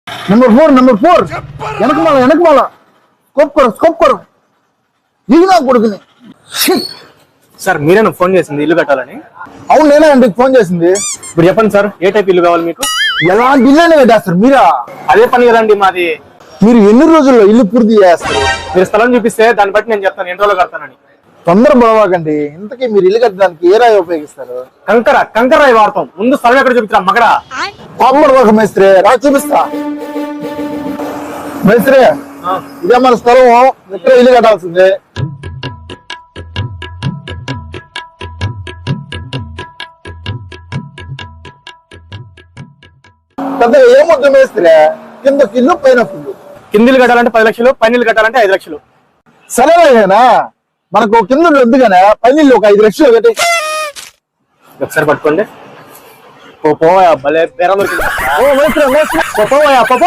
Number 4 వెనకమాల scope కరో దిగుదా కొడుకుని. సార్ మీరేనా ఫోన్ చేసింది ఇల్లు కట్టాలని? అవును నేనే అండి ఫోన్ చేసింది. ఇప్పుడు చెప్పండి సార్, ఏ టైప్ ఇల్లు కావాలి మీకు? ఎలాంటి ఇల్లు అయినా కట్టేస్తారు మీరా? అదే పని కదండి మాది. మీరు ఎన్ని రోజుల్లో ఇల్లు పూర్తి చేస్తారు? మీరు స్థలం చూపిస్తే దాన్ని బట్టి నేను చెప్తాను ఎన్ని రోజులు కడతానని. తొందర బావాకండి. ఇంతకీ మీరు ఇల్లు కట్టడానికి ఏ రాయి ఉపయోగిస్తారు? కంకర రాయి వాడతాం. ముందు స్థలం ఎక్కడ చూపించరా మగడా? పాపడ మేస్త్రి రా చూపిస్తా. మేస్త్రి ఇదే మన స్థలం, ఇక్కడ ఇల్లు కట్టాల్సిందే. పెద్దగా ఏమొద్దు మేస్త్రి, కింద ఫిల్లు పైన ఫిల్లు. కిందిలు కట్టాలంటే 10 లక్షలు, పైనీళ్ళు కట్టాలంటే 5 లక్షలు. సరేనా మనకు కింద వద్దుగానే పైనీళ్ళు ఒక 5 లక్షలు కట్టి. ఒకసారి పట్టుకోండి. పోయా భలే బేరం దొరికింది. ఓ మేస్త్రి పోయా పాప.